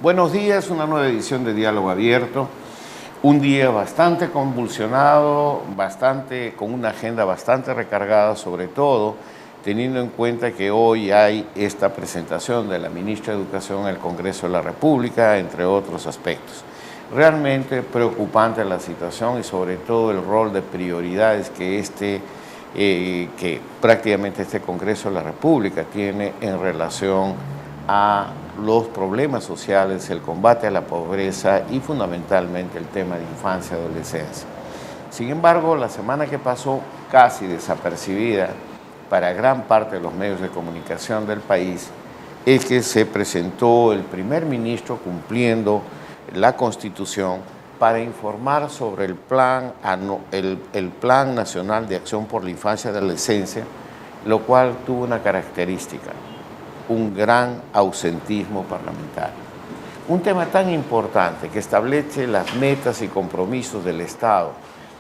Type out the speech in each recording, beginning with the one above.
Buenos días, una nueva edición de Diálogo Abierto. Un día bastante convulsionado, con una agenda bastante recargada, sobre todo teniendo en cuenta que hoy hay esta presentación de la ministra de Educación en el Congreso de la República, entre otros aspectos. Realmente preocupante la situación y sobre todo el rol de prioridades que prácticamente este Congreso de la República tiene en relación a los problemas sociales, el combate a la pobreza y fundamentalmente el tema de infancia y adolescencia. Sin embargo, la semana que pasó, casi desapercibida para gran parte de los medios de comunicación del país, es que se presentó el primer ministro cumpliendo la Constitución para informar sobre el Plan Nacional de Acción por la Infancia y Adolescencia, lo cual tuvo una característica: un gran ausentismo parlamentario. Un tema tan importante que establece las metas y compromisos del Estado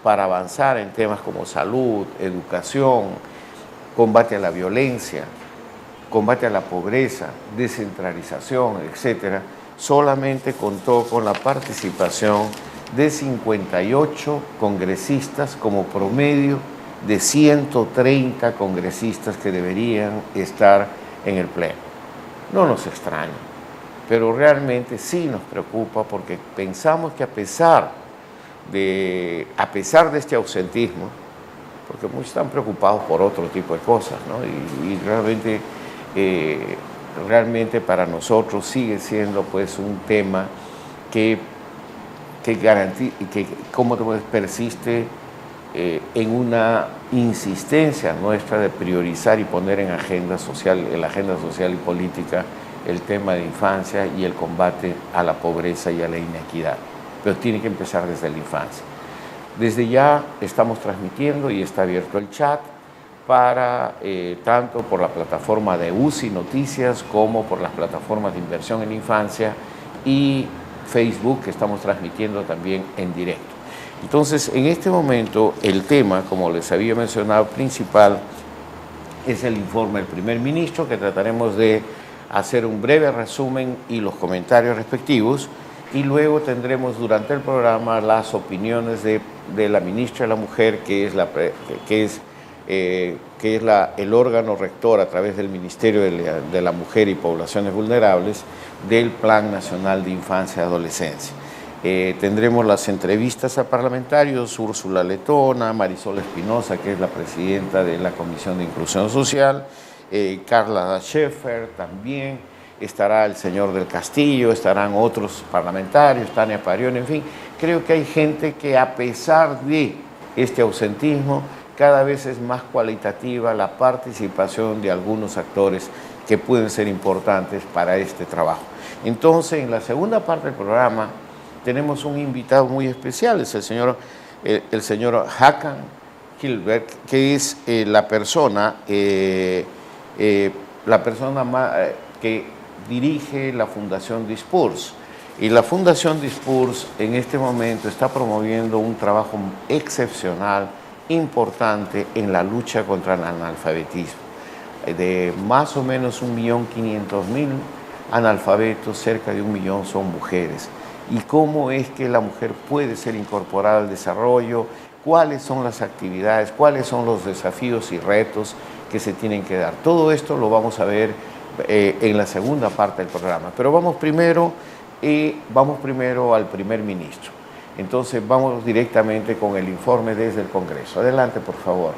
para avanzar en temas como salud, educación, combate a la violencia, combate a la pobreza, descentralización, etcétera, solamente contó con la participación de 58 congresistas como promedio de 130 congresistas que deberían estar en el Pleno. No nos extraña, pero realmente sí nos preocupa porque pensamos que a pesar de este ausentismo, porque muchos están preocupados por otro tipo de cosas, ¿no? y realmente para nosotros sigue siendo pues un tema que persiste en una insistencia nuestra de priorizar y poner en la agenda social y política el tema de infancia y el combate a la pobreza y a la inequidad. Pero tiene que empezar desde la infancia. Desde ya estamos transmitiendo y está abierto el chat para tanto por la plataforma de UCI Noticias como por las plataformas de inversión en infancia y Facebook, que estamos transmitiendo también en directo. Entonces, en este momento, el tema, como les había mencionado, principal es el informe del primer ministro, que trataremos de hacer un breve resumen y los comentarios respectivos, y luego tendremos durante el programa las opiniones de la ministra de la Mujer, que es el órgano rector a través del Ministerio de la Mujer y Poblaciones Vulnerables del Plan Nacional de Infancia y Adolescencia. Tendremos las entrevistas a parlamentarios: Úrsula Letona, Marisol Espinosa, que es la presidenta de la Comisión de Inclusión Social, Carla Scheffer también, estará el señor del Castillo, estarán otros parlamentarios, Tania Parión, en fin. Creo que hay gente que, a pesar de este ausentismo, cada vez es más cualitativa la participación de algunos actores que pueden ser importantes para este trabajo. Entonces, en la segunda parte del programa tenemos un invitado muy especial, es el señor Hakan Hilbert, que es la persona que dirige la Fundación Dispurs. Y la Fundación Dispurs en este momento está promoviendo un trabajo excepcional, importante, en la lucha contra el analfabetismo. De más o menos 1.500.000 analfabetos, cerca de 1 millón son mujeres. Y cómo es que la mujer puede ser incorporada al desarrollo, cuáles son las actividades, cuáles son los desafíos y retos que se tienen que dar. Todo esto lo vamos a ver en la segunda parte del programa. Pero vamos primero al primer ministro. Entonces vamos directamente con el informe desde el Congreso. Adelante, por favor.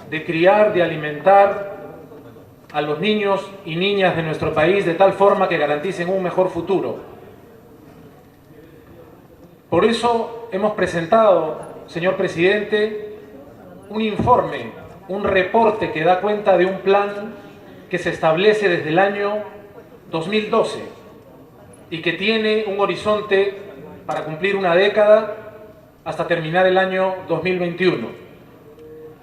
De criar, de alimentar a los niños y niñas de nuestro país de tal forma que garanticen un mejor futuro. Por eso hemos presentado, señor presidente, un informe, un reporte que da cuenta de un plan que se establece desde el año 2012 y que tiene un horizonte para cumplir una década hasta terminar el año 2021.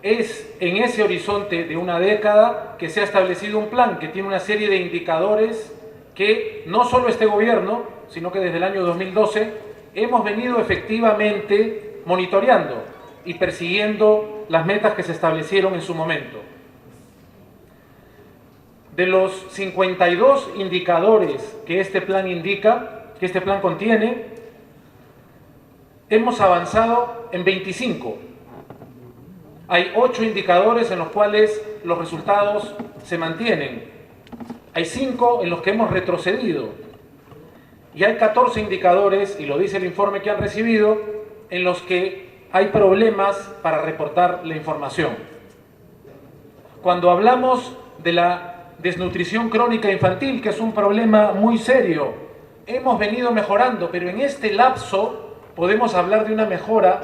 Es en ese horizonte de una década que se ha establecido un plan que tiene una serie de indicadores que no solo este gobierno, sino que desde el año 2012 hemos venido efectivamente monitoreando y persiguiendo las metas que se establecieron en su momento. De los 52 indicadores que este plan indica, que este plan contiene, hemos avanzado en 25. Hay 8 indicadores en los cuales los resultados se mantienen. Hay 5 en los que hemos retrocedido. Y hay 14 indicadores, y lo dice el informe que han recibido, en los que hay problemas para reportar la información. Cuando hablamos de la desnutrición crónica infantil, que es un problema muy serio, hemos venido mejorando, pero en este lapso podemos hablar de una mejora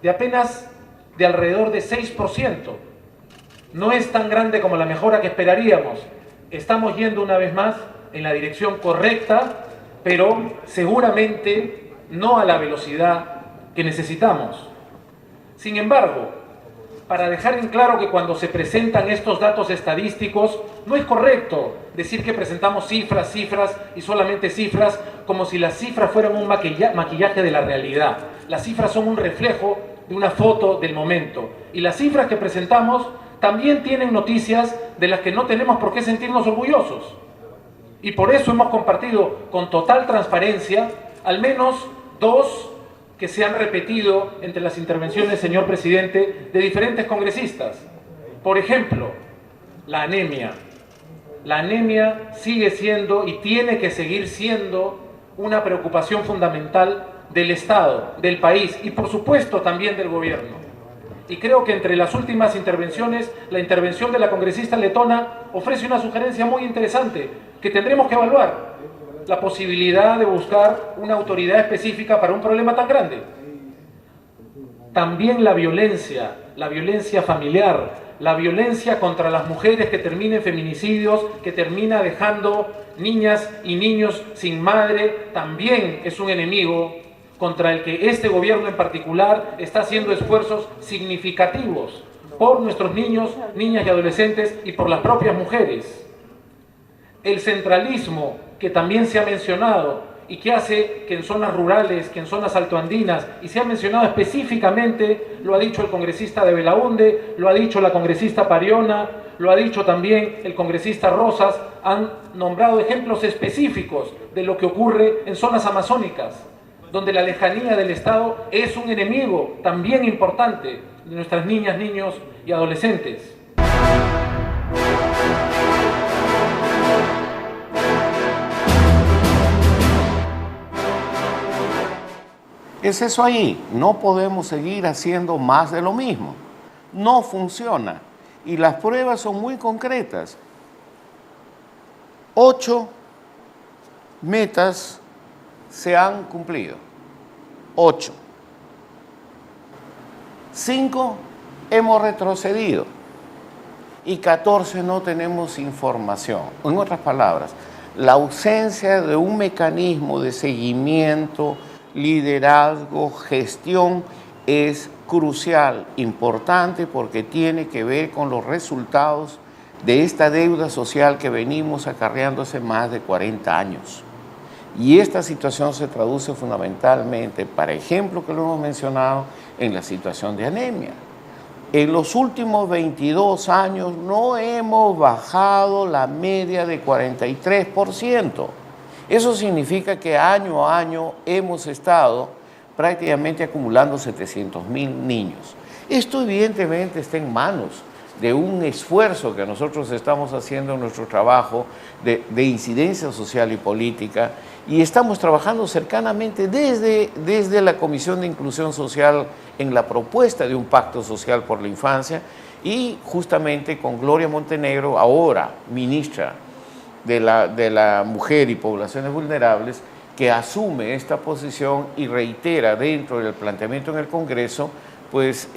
de apenas de alrededor de 6%. No es tan grande como la mejora que esperaríamos. Estamos yendo una vez más en la dirección correcta, pero seguramente no a la velocidad que necesitamos. Sin embargo, para dejar en claro que cuando se presentan estos datos estadísticos, no es correcto decir que presentamos cifras y solamente cifras, como si las cifras fueran un maquillaje de la realidad. Las cifras son un reflejo de una foto del momento. Y las cifras que presentamos también tienen noticias de las que no tenemos por qué sentirnos orgullosos. Y por eso hemos compartido con total transparencia al menos 2 que se han repetido entre las intervenciones, señor presidente, de diferentes congresistas. Por ejemplo, la anemia. La anemia sigue siendo y tiene que seguir siendo una preocupación fundamental del Estado, del país y por supuesto también del gobierno. Y creo que entre las últimas intervenciones, la intervención de la congresista letona ofrece una sugerencia muy interesante que tendremos que evaluar. La posibilidad de buscar una autoridad específica para un problema tan grande. También la violencia familiar, la violencia contra las mujeres que termina en feminicidios, que termina dejando niñas y niños sin madre, también es un enemigo contra el que este gobierno en particular está haciendo esfuerzos significativos por nuestros niños, niñas y adolescentes y por las propias mujeres. El centralismo que también se ha mencionado y que hace que en zonas rurales, que en zonas altoandinas, y se ha mencionado específicamente, lo ha dicho el congresista de Belaunde, lo ha dicho la congresista Pariona, lo ha dicho también el congresista Rosas, han nombrado ejemplos específicos de lo que ocurre en zonas amazónicas, donde la lejanía del Estado es un enemigo también importante de nuestras niñas, niños y adolescentes. Es eso ahí, no podemos seguir haciendo más de lo mismo. No funciona. Y las pruebas son muy concretas. 8 metas se han cumplido. 8. 5 hemos retrocedido. Y 14 no tenemos información. En otras palabras, la ausencia de un mecanismo de seguimiento, liderazgo, gestión es crucial, importante, porque tiene que ver con los resultados de esta deuda social que venimos acarreando hace más de 40 años. Y esta situación se traduce fundamentalmente, por ejemplo, que lo hemos mencionado, en la situación de anemia. En los últimos 22 años no hemos bajado la media de 43%. Eso significa que año a año hemos estado prácticamente acumulando 700,000 niños. Esto evidentemente está en manos de un esfuerzo que nosotros estamos haciendo en nuestro trabajo de incidencia social y política, y estamos trabajando cercanamente desde la Comisión de Inclusión Social en la propuesta de un pacto social por la infancia, y justamente con Gloria Montenegro, ahora ministra de la Mujer y Poblaciones Vulnerables, que asume esta posición y reitera dentro del planteamiento en el Congreso, pues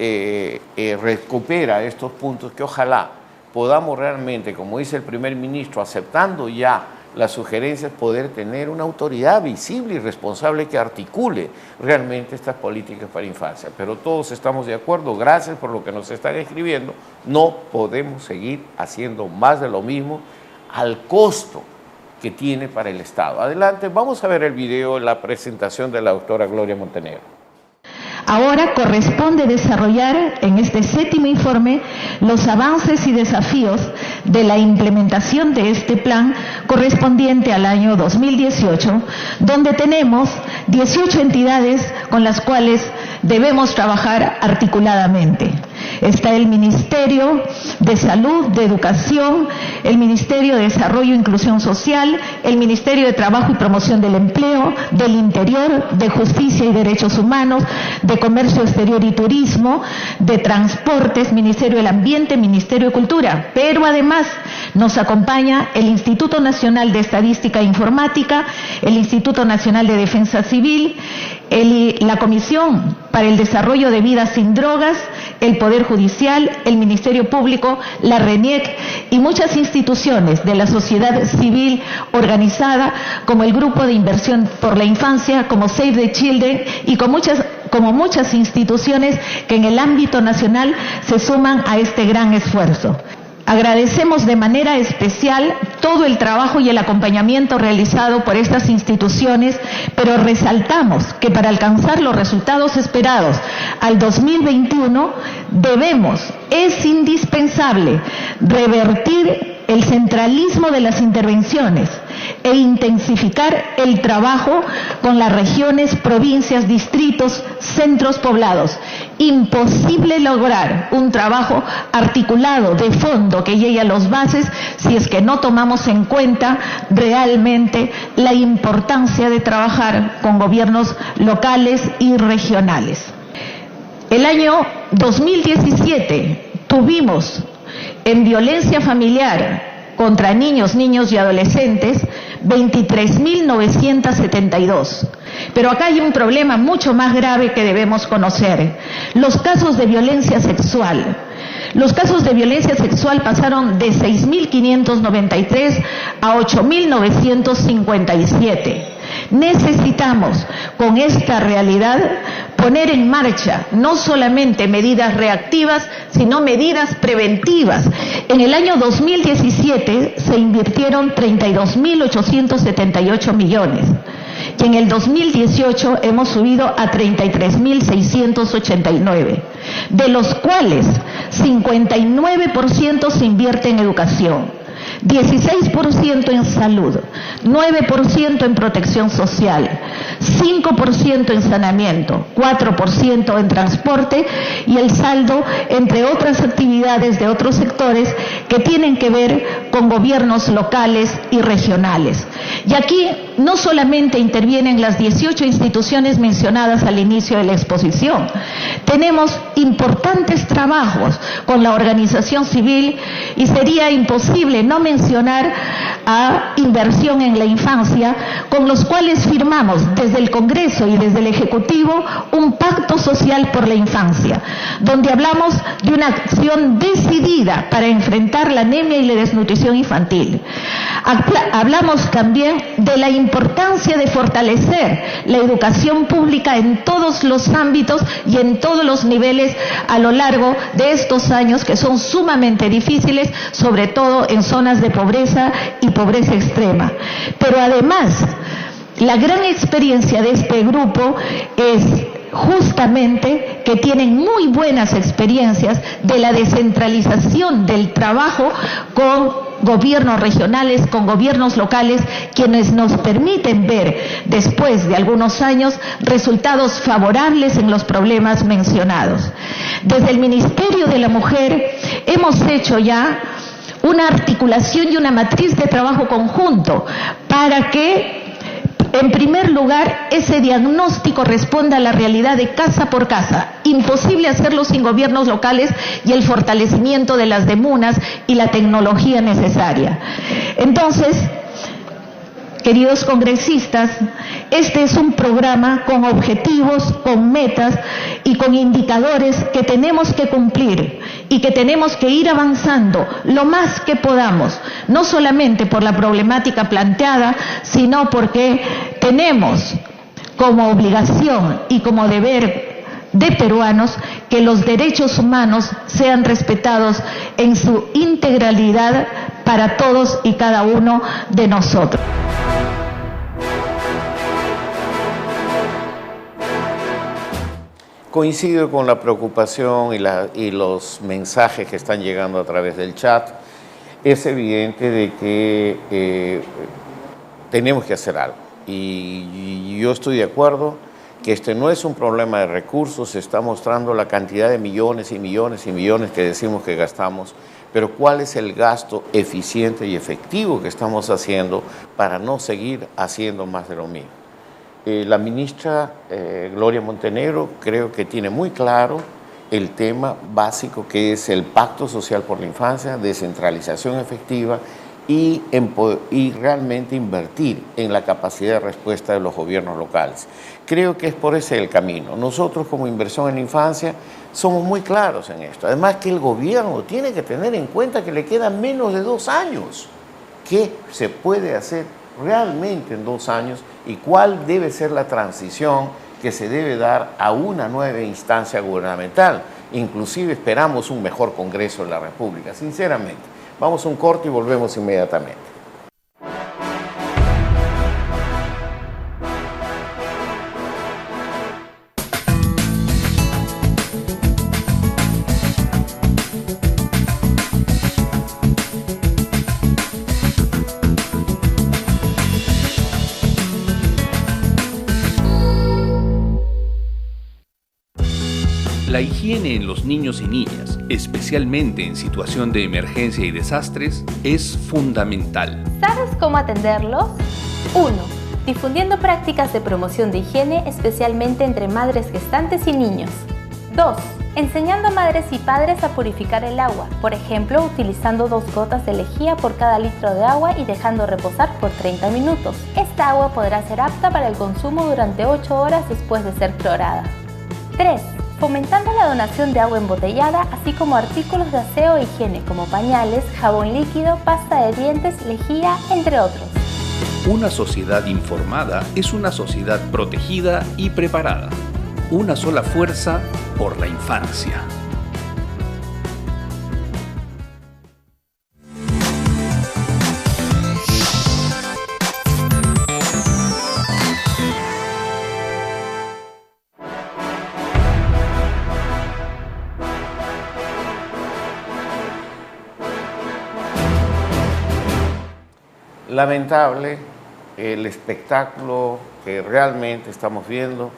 recupera estos puntos que ojalá podamos realmente, como dice el primer ministro, aceptando ya las sugerencias, poder tener una autoridad visible y responsable que articule realmente estas políticas para infancia. Pero todos estamos de acuerdo, gracias por lo que nos están escribiendo, no podemos seguir haciendo más de lo mismo al costo que tiene para el Estado. Adelante, vamos a ver el video, la presentación de la doctora Gloria Montenegro. Ahora corresponde desarrollar en este 7º informe los avances y desafíos de la implementación de este plan correspondiente al año 2018, donde tenemos 18 entidades con las cuales debemos trabajar articuladamente. Está el Ministerio de Salud, de Educación, el Ministerio de Desarrollo e Inclusión Social, el Ministerio de Trabajo y Promoción del Empleo, del Interior, de Justicia y Derechos Humanos, de Comercio Exterior y Turismo, de Transportes, Ministerio del Ambiente, Ministerio de Cultura. Pero además nos acompaña el Instituto Nacional de Estadística e Informática, el Instituto Nacional de Defensa Civil, la Comisión para el Desarrollo de Vidas sin Drogas, el Poder Judicial, el Ministerio Público, la RENIEC y muchas instituciones de la sociedad civil organizada, como el Grupo de Inversión por la Infancia, como Save the Children y como muchas instituciones que en el ámbito nacional se suman a este gran esfuerzo. Agradecemos de manera especial todo el trabajo y el acompañamiento realizado por estas instituciones, pero resaltamos que para alcanzar los resultados esperados al 2021 es indispensable revertir el centralismo de las intervenciones e intensificar el trabajo con las regiones, provincias, distritos, centros poblados. Imposible lograr un trabajo articulado de fondo que llegue a las bases si es que no tomamos en cuenta realmente la importancia de trabajar con gobiernos locales y regionales. El año 2017 tuvimos en violencia familiar contra niños y adolescentes 23.972. Pero acá hay un problema mucho más grave que debemos conocer: los casos de violencia sexual. Los casos de violencia sexual pasaron de 6.593 a 8.957. Necesitamos, con esta realidad, poner en marcha no solamente medidas reactivas, sino medidas preventivas. En el año 2017 se invirtieron 32.878 millones. Y en el 2018 hemos subido a 33.689, de los cuales 59% se invierte en educación, 16% en salud, 9% en protección social, 5% en saneamiento, 4% en transporte y el saldo entre otras actividades de otros sectores que tienen que ver con gobiernos locales y regionales. Y aquí no solamente intervienen las 18 instituciones mencionadas al inicio de la exposición, tenemos importantes trabajos con la organización civil y sería imposible no mencionar a Inversión en la Infancia, con los cuales firmamos desde el Congreso y desde el Ejecutivo un pacto social por la infancia, donde hablamos de una acción decidida para enfrentar la anemia y la desnutrición infantil. Hablamos también de la importancia de fortalecer la educación pública en todos los ámbitos y en todos los niveles a lo largo de estos años que son sumamente difíciles, sobre todo en zonas de pobreza y pobreza extrema. Pero además, la gran experiencia de este grupo es justamente que tienen muy buenas experiencias de la descentralización del trabajo con gobiernos regionales, con gobiernos locales, quienes nos permiten ver, después de algunos años, resultados favorables en los problemas mencionados. Desde el Ministerio de la Mujer hemos hecho ya una articulación y una matriz de trabajo conjunto para que, en primer lugar, ese diagnóstico responda a la realidad de casa por casa. Imposible hacerlo sin gobiernos locales y el fortalecimiento de las demunas y la tecnología necesaria. Entonces, queridos congresistas, este es un programa con objetivos, con metas y con indicadores que tenemos que cumplir y que tenemos que ir avanzando lo más que podamos, no solamente por la problemática planteada, sino porque tenemos como obligación y como deber de peruanos que los derechos humanos sean respetados en su integralidad para todos y cada uno de nosotros. Coincido con la preocupación y los mensajes que están llegando a través del chat. Es evidente de que tenemos que hacer algo y yo estoy de acuerdo que este no es un problema de recursos, se está mostrando la cantidad de millones y millones y millones que decimos que gastamos, pero cuál es el gasto eficiente y efectivo que estamos haciendo para no seguir haciendo más de lo mismo. La ministra Gloria Montenegro creo que tiene muy claro el tema básico que es el Pacto Social por la Infancia, descentralización efectiva y realmente invertir en la capacidad de respuesta de los gobiernos locales. Creo que es por ese el camino. Nosotros como Inversión en la Infancia somos muy claros en esto. Además que el gobierno tiene que tener en cuenta que le quedan menos de 2 años. ¿Qué se puede hacer realmente en 2 años y cuál debe ser la transición que se debe dar a una nueva instancia gubernamental? Inclusive esperamos un mejor Congreso de la República, sinceramente. Vamos a un corte y volvemos inmediatamente. La higiene en los niños y niñas, especialmente en situación de emergencia y desastres, es fundamental. ¿Sabes cómo atenderlos? 1. Difundiendo prácticas de promoción de higiene, especialmente entre madres gestantes y niños. 2. Enseñando a madres y padres a purificar el agua, por ejemplo, utilizando 2 gotas de lejía por cada litro de agua y dejando reposar por 30 minutos. Esta agua podrá ser apta para el consumo durante 8 horas después de ser clorada. 3. Fomentando la donación de agua embotellada, así como artículos de aseo e higiene como pañales, jabón líquido, pasta de dientes, lejía, entre otros. Una sociedad informada es una sociedad protegida y preparada. Una sola fuerza por la infancia. Lamentable el espectáculo que realmente estamos viendo,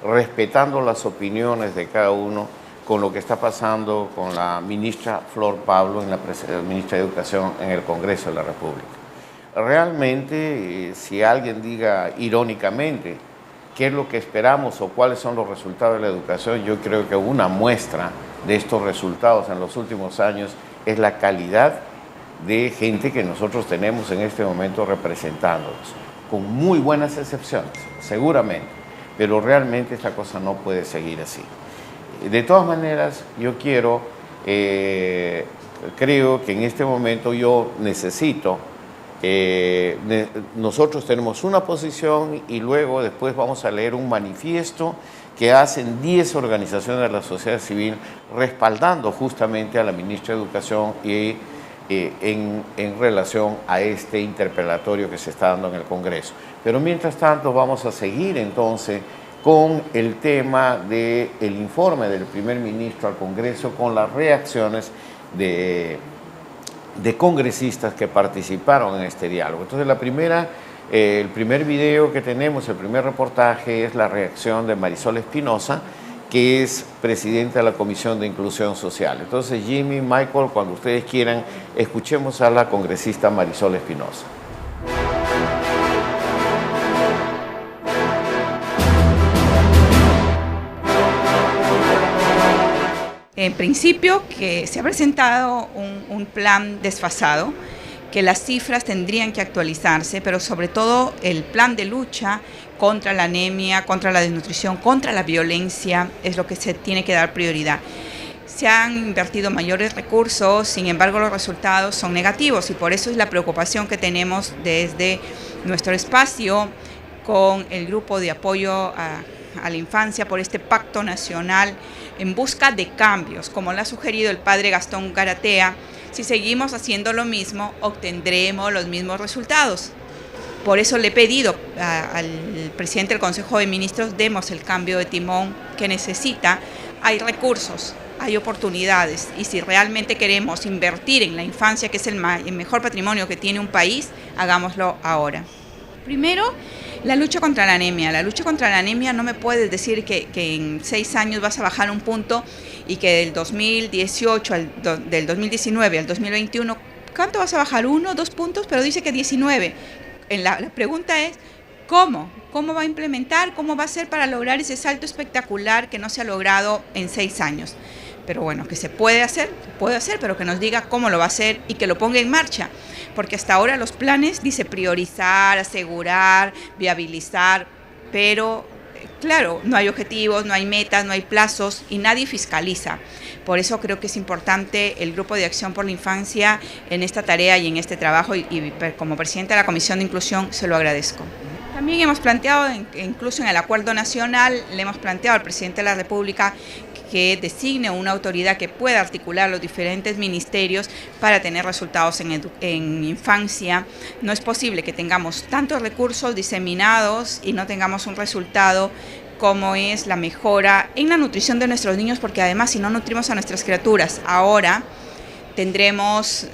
respetando las opiniones de cada uno con lo que está pasando con la ministra Flor Pablo, la ministra de Educación en el Congreso de la República. Realmente, si alguien diga irónicamente qué es lo que esperamos o cuáles son los resultados de la educación, yo creo que una muestra de estos resultados en los últimos años es la calidad de gente que nosotros tenemos en este momento representándonos, con muy buenas excepciones, seguramente, pero realmente esta cosa no puede seguir así. De todas maneras, yo creo que en este momento yo necesito, nosotros tenemos una posición y luego después vamos a leer un manifiesto que hacen 10 organizaciones de la sociedad civil respaldando justamente a la ministra de Educación y en relación a este interpelatorio que se está dando en el Congreso. Pero mientras tanto vamos a seguir entonces con el tema del informe del primer ministro al Congreso, con las reacciones de congresistas que participaron en este diálogo. Entonces el primer video que tenemos, el primer reportaje, es la reacción de Marisol Espinosa, que es presidenta de la Comisión de Inclusión Social. Entonces, Jimmy, Michael, cuando ustedes quieran, escuchemos a la congresista Marisol Espinosa. En principio, que se ha presentado un plan desfasado, que las cifras tendrían que actualizarse, pero sobre todo el plan de lucha contra la anemia, contra la desnutrición, contra la violencia, es lo que se tiene que dar prioridad. Se han invertido mayores recursos, sin embargo los resultados son negativos y por eso es la preocupación que tenemos desde nuestro espacio con el grupo de apoyo a la infancia por este pacto nacional en busca de cambios, como lo ha sugerido el padre Gastón Garatea. Si seguimos haciendo lo mismo, obtendremos los mismos resultados. Por eso le he pedido al presidente del Consejo de Ministros, demos el cambio de timón que necesita. Hay recursos, hay oportunidades, y si realmente queremos invertir en la infancia, que es el mejor patrimonio que tiene un país, hagámoslo ahora. Primero, la lucha contra la anemia. La lucha contra la anemia, no me puedes decir que en 6 años vas a bajar un punto y que del 2018, del 2019 al 2021, ¿cuánto vas a bajar? 1, 2 puntos, pero dice que 19. La pregunta es, ¿cómo? ¿Cómo va a implementar? ¿Cómo va a hacer para lograr ese salto espectacular que no se ha logrado en 6 años? Pero bueno, que se puede hacer, pero que nos diga cómo lo va a hacer y que lo ponga en marcha. Porque hasta ahora los planes dice priorizar, asegurar, viabilizar, pero claro, no hay objetivos, no hay metas, no hay plazos y nadie fiscaliza. Por eso creo que es importante el Grupo de Acción por la Infancia en esta tarea y en este trabajo, y como presidenta de la Comisión de Inclusión se lo agradezco. También hemos planteado, incluso en el Acuerdo Nacional, le hemos planteado al presidente de la República que designe una autoridad que pueda articular los diferentes ministerios para tener resultados en infancia. No es posible que tengamos tantos recursos diseminados y no tengamos un resultado como es la mejora en la nutrición de nuestros niños, porque además si no nutrimos a nuestras criaturas ahora, tendremos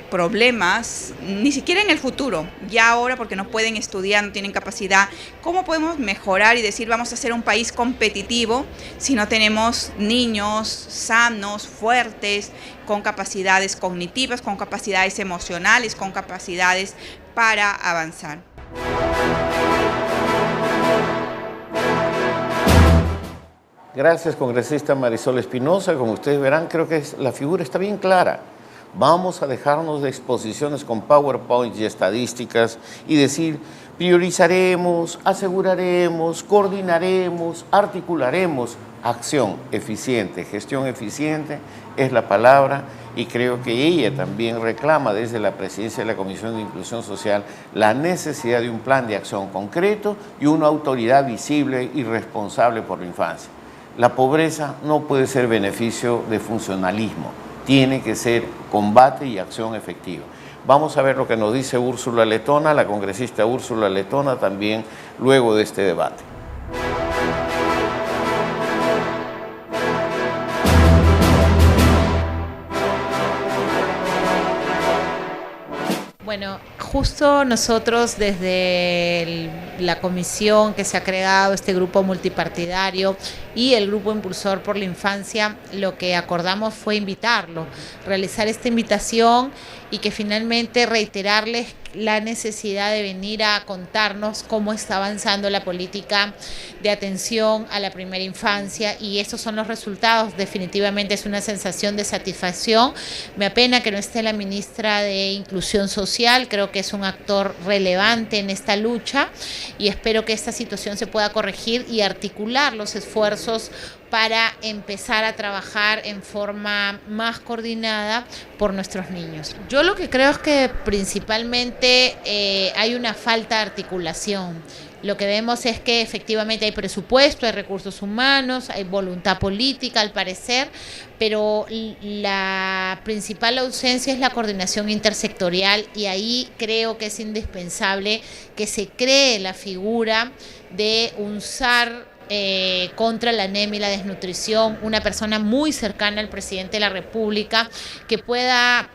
problemas, ni siquiera en el futuro, ya ahora, porque no pueden estudiar, no tienen capacidad. ¿Cómo podemos mejorar y decir vamos a ser un país competitivo si no tenemos niños sanos, fuertes, con capacidades cognitivas, con capacidades emocionales, con capacidades para avanzar? Gracias, congresista Marisol Espinosa. Como ustedes verán, creo que la figura está bien clara. Vamos a dejarnos de exposiciones con PowerPoint y estadísticas y decir, priorizaremos, aseguraremos, coordinaremos, articularemos. Acción eficiente, gestión eficiente es la palabra, y creo que ella también reclama desde la presidencia de la Comisión de Inclusión Social la necesidad de un plan de acción concreto y una autoridad visible y responsable por la infancia. La pobreza no puede ser beneficio de funcionalismo, tiene que ser combate y acción efectiva. Vamos a ver lo que nos dice Úrsula Letona, la congresista Úrsula Letona, también luego de este debate. Bueno, justo nosotros desde la comisión que se ha creado, este grupo multipartidario y el grupo impulsor por la infancia, lo que acordamos fue invitarlo, realizar esta invitación y que finalmente reiterarles la necesidad de venir a contarnos cómo está avanzando la política de atención a la primera infancia, y estos son los resultados. Definitivamente es una sensación de satisfacción. Me apena que no esté la ministra de Inclusión Social, creo que es un actor relevante en esta lucha, y espero que esta situación se pueda corregir y articular los esfuerzos para empezar a trabajar en forma más coordinada por nuestros niños. Yo lo que creo es que principalmente hay una falta de articulación. Lo que vemos es que efectivamente hay presupuesto, hay recursos humanos, hay voluntad política al parecer, pero la principal ausencia es la coordinación intersectorial, y ahí creo que es indispensable que se cree la figura de un SAR contra la anemia y la desnutrición, una persona muy cercana al presidente de la República que pueda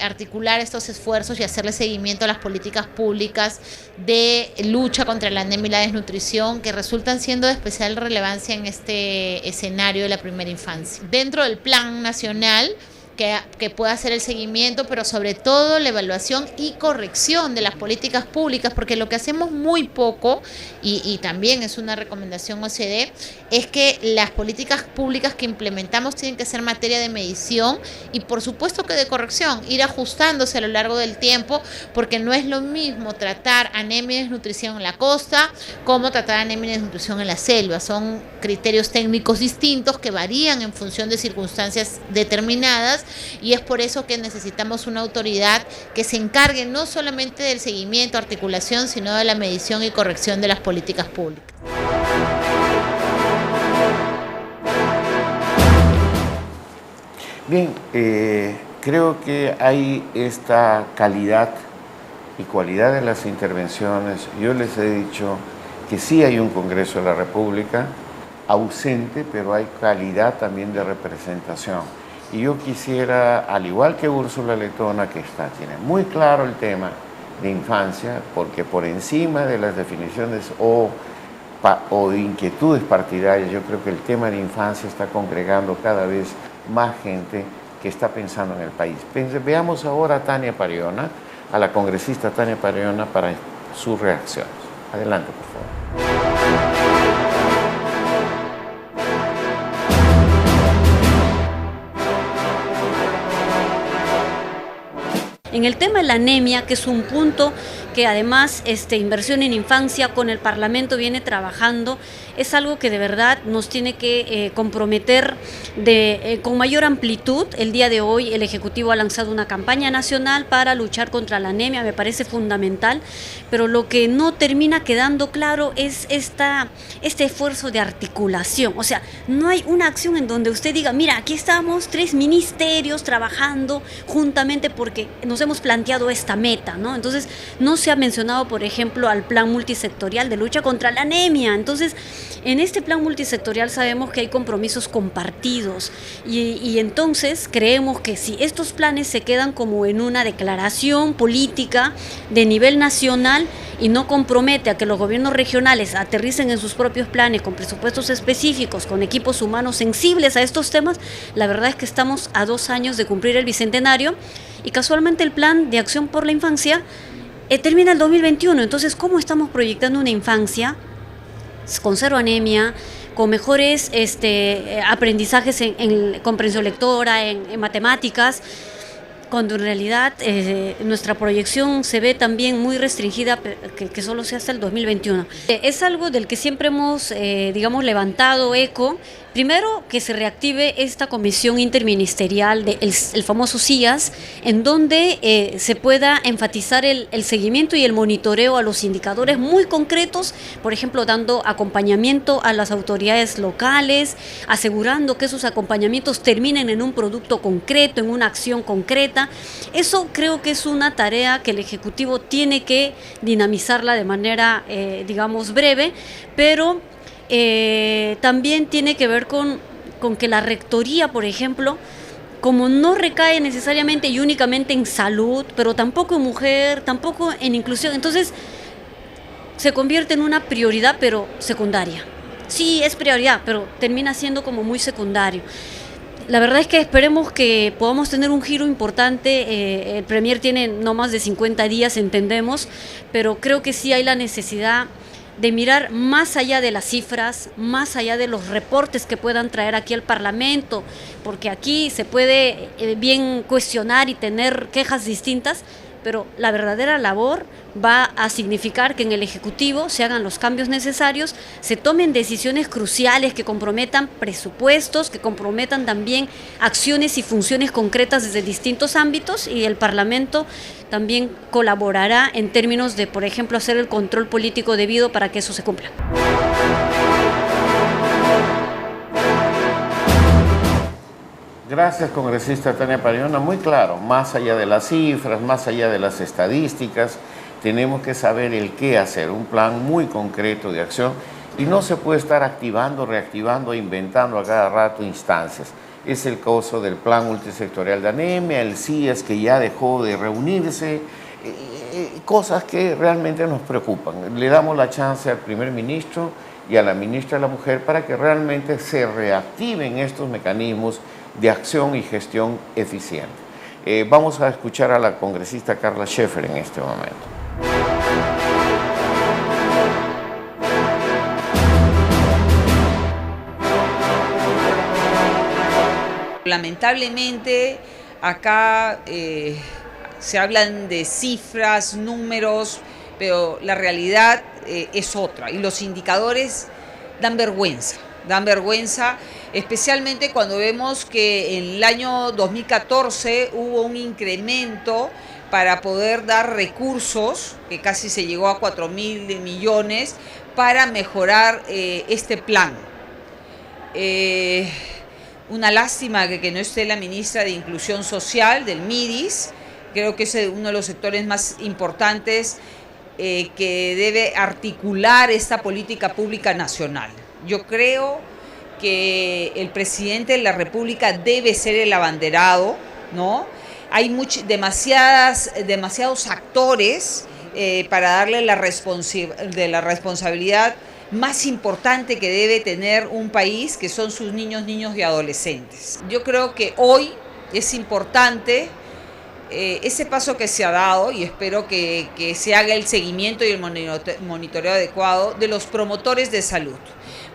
articular estos esfuerzos y hacerle seguimiento a las políticas públicas de lucha contra la anemia y la desnutrición, que resultan siendo de especial relevancia en este escenario de la primera infancia. Dentro del Plan Nacional, que pueda hacer el seguimiento, pero sobre todo la evaluación y corrección de las políticas públicas, porque lo que hacemos muy poco, y también es una recomendación OCDE, es que las políticas públicas que implementamos tienen que ser materia de medición y por supuesto que de corrección, ir ajustándose a lo largo del tiempo, porque no es lo mismo tratar anemia y desnutrición en la costa como tratar anemia y desnutrición en la selva. Son criterios técnicos distintos que varían en función de circunstancias determinadas, y es por eso que necesitamos una autoridad que se encargue no solamente del seguimiento, articulación, sino de la medición y corrección de las políticas públicas. Bien, creo que hay esta calidad y cualidad de las intervenciones, yo les he dicho que sí hay un Congreso de la República ausente, pero hay calidad también de representación. Y yo quisiera, al igual que Úrsula Letona, que tiene muy claro el tema de infancia, porque por encima de las definiciones o de inquietudes partidarias, yo creo que el tema de infancia está congregando cada vez más gente que está pensando en el país. Veamos ahora a Tania Pariona, a la congresista Tania Pariona, para sus reacciones. Adelante, por favor. En el tema de la anemia, que es un punto que además inversión en infancia con el Parlamento viene trabajando, es algo que de verdad nos tiene que comprometer con mayor amplitud. El día de hoy el Ejecutivo ha lanzado una campaña nacional para luchar contra la anemia, me parece fundamental, pero lo que no termina quedando claro es este esfuerzo de articulación. O sea, no hay una acción en donde usted diga, mira, aquí estamos 3 ministerios trabajando juntamente porque nos hemos planteado esta meta, ¿no? Entonces, no se ha mencionado, por ejemplo, al plan multisectorial de lucha contra la anemia. Entonces, en este plan multisectorial sabemos que hay compromisos compartidos y entonces creemos que si estos planes se quedan como en una declaración política de nivel nacional y no compromete a que los gobiernos regionales aterricen en sus propios planes con presupuestos específicos, con equipos humanos sensibles a estos temas, la verdad es que estamos a 2 años de cumplir el bicentenario y casualmente el plan de acción por la infancia termina el 2021. Entonces, ¿cómo estamos proyectando una infancia con cero anemia, con mejores aprendizajes en comprensión lectora, en matemáticas, cuando en realidad nuestra proyección se ve también muy restringida, que solo sea hasta el 2021? Es algo del que siempre hemos, levantado eco. Primero, que se reactive esta comisión interministerial, el famoso CIAS, en donde se pueda enfatizar el seguimiento y el monitoreo a los indicadores muy concretos, por ejemplo, dando acompañamiento a las autoridades locales, asegurando que esos acompañamientos terminen en un producto concreto, en una acción concreta. Eso creo que es una tarea que el Ejecutivo tiene que dinamizarla de manera, breve, pero también tiene que ver con que la rectoría, por ejemplo, como no recae necesariamente y únicamente en salud, pero tampoco en mujer, tampoco en inclusión, entonces se convierte en una prioridad, pero secundaria. Sí, es prioridad, pero termina siendo como muy secundario. La verdad es que esperemos que podamos tener un giro importante. El Premier tiene no más de 50 días, entendemos, pero creo que sí hay la necesidad de mirar más allá de las cifras, más allá de los reportes que puedan traer aquí al Parlamento, porque aquí se puede bien cuestionar y tener quejas distintas, pero la verdadera labor va a significar que en el Ejecutivo se hagan los cambios necesarios, se tomen decisiones cruciales que comprometan presupuestos, que comprometan también acciones y funciones concretas desde distintos ámbitos, y el Parlamento también colaborará en términos de, por ejemplo, hacer el control político debido para que eso se cumpla. Gracias, congresista Tania Pariona. Muy claro, más allá de las cifras, más allá de las estadísticas, tenemos que saber el qué hacer, un plan muy concreto de acción, y no se puede estar activando, reactivando, inventando a cada rato instancias. Es el caso del plan multisectorial de anemia, el CIAS que ya dejó de reunirse, cosas que realmente nos preocupan. Le damos la chance al primer ministro y a la ministra de la Mujer para que realmente se reactiven estos mecanismos de acción y gestión eficiente. Vamos a escuchar a la congresista Carla Schaefer en este momento. Lamentablemente, acá se hablan de cifras, números, pero la realidad es otra, y los indicadores dan vergüenza, especialmente cuando vemos que en el año 2014 hubo un incremento para poder dar recursos, que casi se llegó a 4.000 millones, para mejorar este plan. Una lástima que no esté la ministra de Inclusión Social del MIDIS, creo que es uno de los sectores más importantes que debe articular esta política pública nacional. Yo creo que el presidente de la República debe ser el abanderado, ¿no? Hay demasiados actores para darle la responsabilidad más importante que debe tener un país, que son sus niños y adolescentes. Yo creo que hoy es importante ese paso que se ha dado, y espero que se haga el seguimiento y el monitoreo adecuado de los promotores de salud.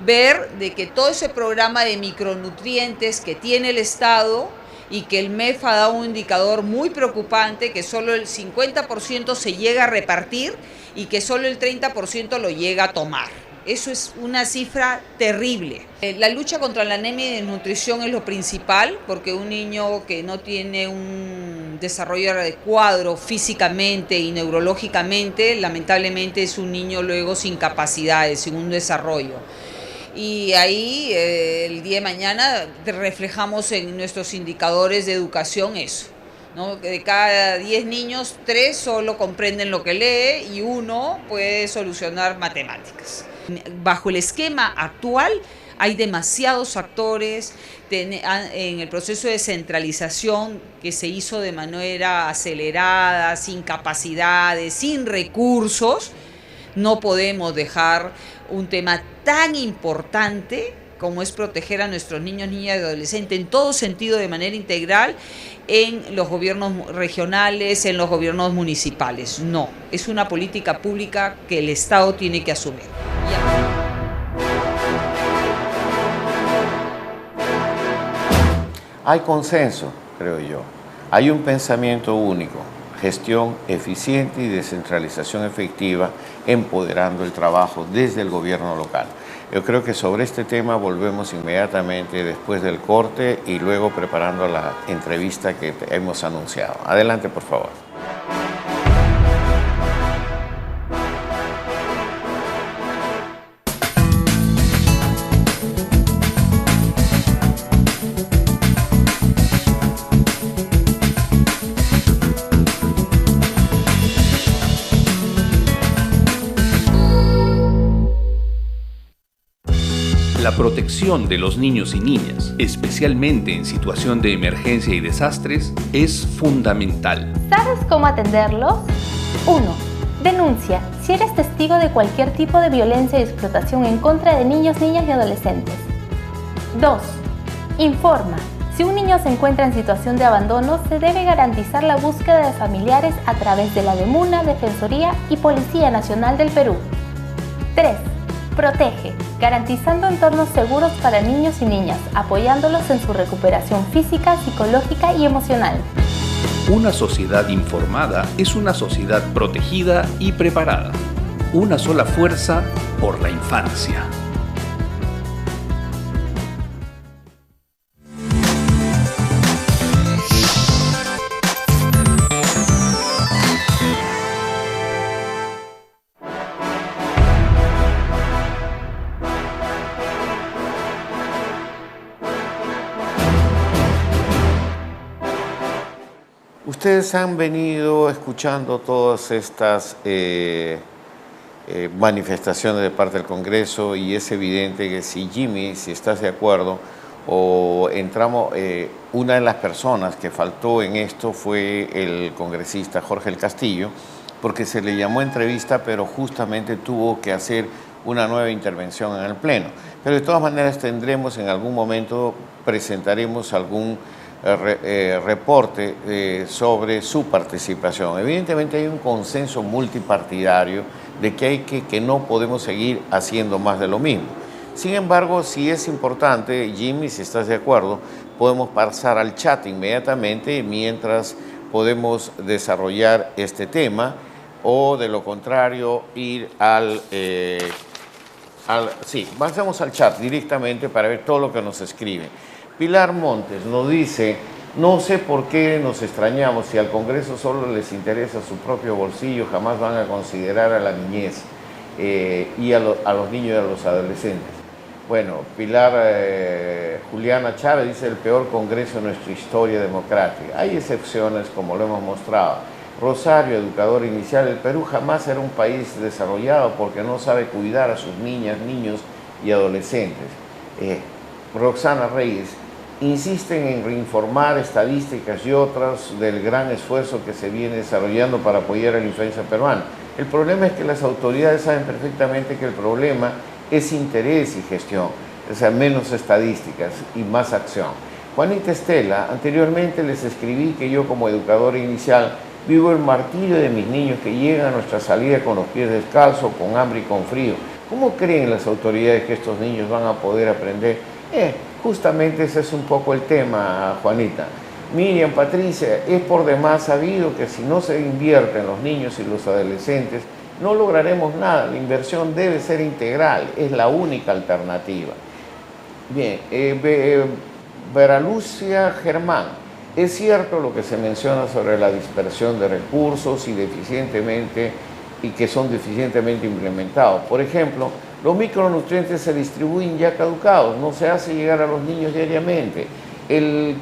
Ver de que todo ese programa de micronutrientes que tiene el Estado y que el MEF ha dado un indicador muy preocupante, que solo el 50% se llega a repartir y que solo el 30% lo llega a tomar. Eso es una cifra terrible. La lucha contra la anemia y desnutrición es lo principal, porque un niño que no tiene un desarrollo adecuado físicamente y neurológicamente, lamentablemente es un niño luego sin capacidades, sin un desarrollo. Y ahí el día de mañana reflejamos en nuestros indicadores de educación eso, ¿no? De cada 10 niños, 3 solo comprenden lo que lee y 1 puede solucionar matemáticas. Bajo el esquema actual hay demasiados actores en el proceso de centralización que se hizo de manera acelerada, sin capacidades, sin recursos. No podemos dejar un tema tan importante como es proteger a nuestros niños, niñas y adolescentes en todo sentido, de manera integral, en los gobiernos regionales, en los gobiernos municipales. No, es una política pública que el Estado tiene que asumir. Hay consenso, creo yo. Hay un pensamiento único, gestión eficiente y descentralización efectiva, empoderando el trabajo desde el gobierno local. Yo creo que sobre este tema volvemos inmediatamente después del corte y luego preparando la entrevista que hemos anunciado. Adelante, por favor. La protección de los niños y niñas, especialmente en situación de emergencia y desastres, es fundamental. ¿Sabes cómo atenderlos? 1. Denuncia si eres testigo de cualquier tipo de violencia y explotación en contra de niños, niñas y adolescentes. 2. Informa. Si un niño se encuentra en situación de abandono, se debe garantizar la búsqueda de familiares a través de la DEMUNA, Defensoría y Policía Nacional del Perú. 3. Protege, garantizando entornos seguros para niños y niñas, apoyándolos en su recuperación física, psicológica y emocional. Una sociedad informada es una sociedad protegida y preparada. Una sola fuerza por la infancia. Ustedes han venido escuchando todas estas manifestaciones de parte del Congreso y es evidente que si Jimmy, si estás de acuerdo, o entramos, una de las personas que faltó en esto fue el congresista Jorge El Castillo, porque se le llamó a entrevista, pero justamente tuvo que hacer una nueva intervención en el Pleno. Pero de todas maneras tendremos en algún momento, presentaremos algún reporte sobre su participación. Evidentemente hay un consenso multipartidario de que no podemos seguir haciendo más de lo mismo. Sin embargo, si es importante, Jimmy, si estás de acuerdo, podemos pasar al chat inmediatamente mientras podemos desarrollar este tema, o de lo contrario ir sí, pasamos al chat directamente para ver todo lo que nos escriben. Pilar Montes nos dice: no sé por qué nos extrañamos, si al Congreso solo les interesa su propio bolsillo, jamás van a considerar a la niñez y a los niños y a los adolescentes. Bueno, Pilar Juliana Chávez dice el peor congreso de nuestra historia democrática. Hay excepciones, como lo hemos mostrado. Rosario, educador inicial, el Perú jamás será un país desarrollado porque no sabe cuidar a sus niñas, niños y adolescentes. Roxana Reyes, insisten en reinformar estadísticas y otras del gran esfuerzo que se viene desarrollando para apoyar a la infancia peruana. El problema es que las autoridades saben perfectamente que el problema es interés y gestión, o sea, menos estadísticas y más acción. Juanita Estela, anteriormente les escribí que yo como educadora inicial vivo el martirio de mis niños que llegan a nuestra salida con los pies descalzos, con hambre y con frío. ¿Cómo creen las autoridades que estos niños van a poder aprender? Justamente ese es un poco el tema, Juanita. Miriam Patricia, es por demás sabido que si no se invierte en los niños y los adolescentes, no lograremos nada. La inversión debe ser integral, es la única alternativa. Bien, Veralucia Germán, es cierto lo que se menciona sobre la dispersión de recursos y que son deficientemente implementados. Por ejemplo, los micronutrientes se distribuyen ya caducados, no se hace llegar a los niños diariamente. El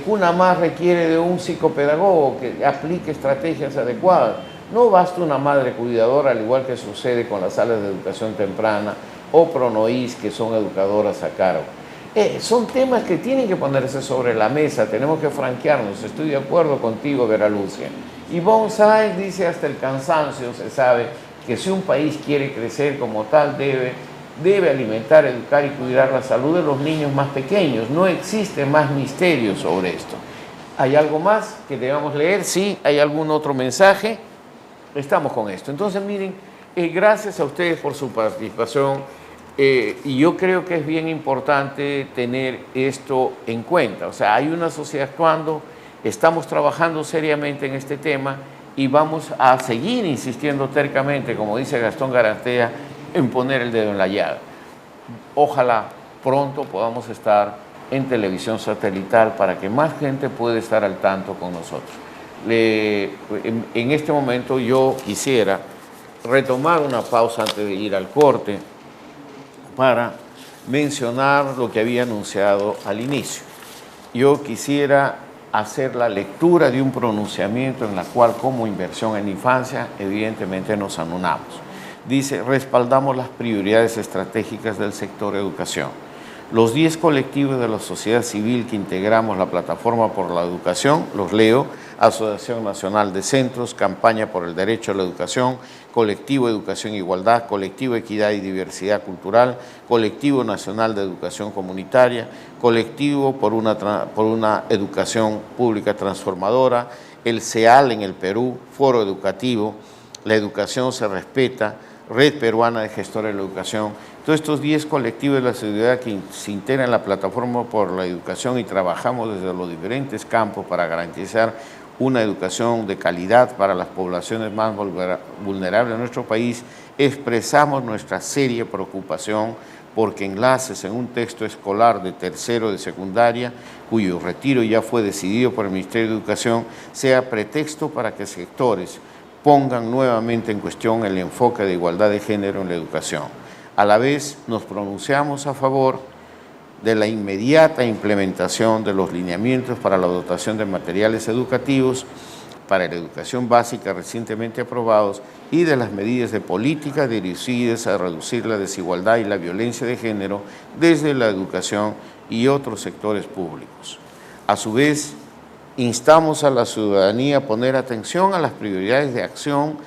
CUNA+ requiere de un psicopedagogo que aplique estrategias adecuadas. No basta una madre cuidadora, al igual que sucede con las salas de educación temprana o Pronoís, que son educadoras a cargo. Son temas que tienen que ponerse sobre la mesa, tenemos que franquearnos. Estoy de acuerdo contigo, Vera Lucia. Yvonne Sáenz dice: hasta el cansancio se sabe que si un país quiere crecer como tal, debe alimentar, educar y cuidar la salud de los niños más pequeños. No existe más misterio sobre esto. ¿Hay algo más que debamos leer? Sí. ¿Hay algún otro mensaje? Estamos con esto. Entonces, miren, gracias a ustedes por su participación. Y yo creo que es bien importante tener esto en cuenta. O sea, hay una sociedad actuando, estamos trabajando seriamente en este tema y vamos a seguir insistiendo tercamente, como dice Gastón Garatea, en poner el dedo en la llaga. Ojalá pronto podamos estar en televisión satelital para que más gente pueda estar al tanto con nosotros. En este momento yo quisiera retomar una pausa antes de ir al corte para mencionar lo que había anunciado al inicio. Yo quisiera hacer la lectura de un pronunciamiento en la cual, como inversión en infancia, evidentemente nos anunamos. Dice: respaldamos las prioridades estratégicas del sector educación. Los 10 colectivos de la sociedad civil que integramos la Plataforma por la Educación, los leo: Asociación Nacional de Centros, Campaña por el Derecho a la Educación, Colectivo Educación e Igualdad, Colectivo Equidad y Diversidad Cultural, Colectivo Nacional de Educación Comunitaria, Colectivo por una Educación Pública Transformadora, el CEAL en el Perú, Foro Educativo, La Educación se Respeta, Red Peruana de Gestores de la Educación. Todos estos 10 colectivos de la sociedad que se integran en la Plataforma por la Educación y trabajamos desde los diferentes campos para garantizar una educación de calidad para las poblaciones más vulnerables de nuestro país, expresamos nuestra seria preocupación porque enlaces en un texto escolar de tercero de secundaria, cuyo retiro ya fue decidido por el Ministerio de Educación, sea pretexto para que sectores pongan nuevamente en cuestión el enfoque de igualdad de género en la educación. A la vez, nos pronunciamos a favor de la inmediata implementación de los lineamientos para la dotación de materiales educativos para la educación básica recientemente aprobados y de las medidas de política dirigidas a reducir la desigualdad y la violencia de género desde la educación y otros sectores públicos. A su vez, instamos a la ciudadanía a poner atención a las prioridades de acción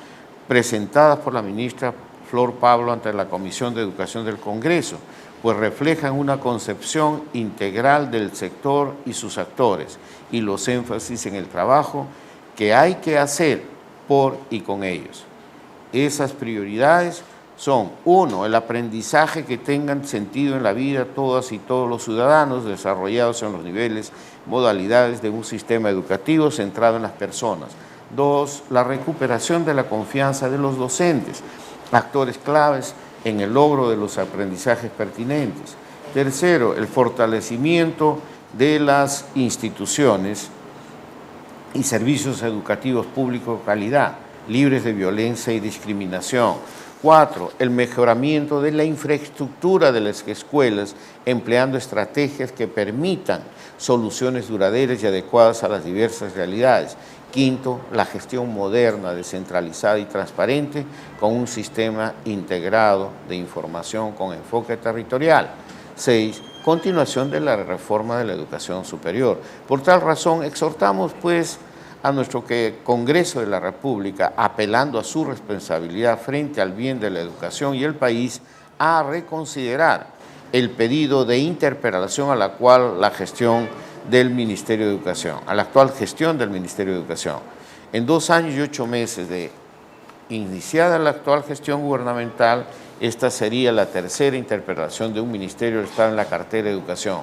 presentadas por la ministra Flor Pablo ante la Comisión de Educación del Congreso, pues reflejan una concepción integral del sector y sus actores y los énfasis en el trabajo que hay que hacer por y con ellos. Esas prioridades son: 1, el aprendizaje que tengan sentido en la vida todas y todos los ciudadanos, desarrollados en los niveles, modalidades de un sistema educativo centrado en las personas. 2, la recuperación de la confianza de los docentes, actores claves en el logro de los aprendizajes pertinentes. 3, el fortalecimiento de las instituciones y servicios educativos públicos de calidad, libres de violencia y discriminación. 4, el mejoramiento de la infraestructura de las escuelas, empleando estrategias que permitan soluciones duraderas y adecuadas a las diversas realidades. 5, la gestión moderna, descentralizada y transparente, con un sistema integrado de información con enfoque territorial. 6, continuación de la reforma de la educación superior. Por tal razón, exhortamos, pues, a nuestro Congreso de la República, apelando a su responsabilidad frente al bien de la educación y el país, a reconsiderar el pedido de interpelación a la actual gestión del Ministerio de Educación. En 2 años y 8 meses de iniciada la actual gestión gubernamental, esta sería la tercera interpelación de un Ministerio de Estado en la cartera de Educación.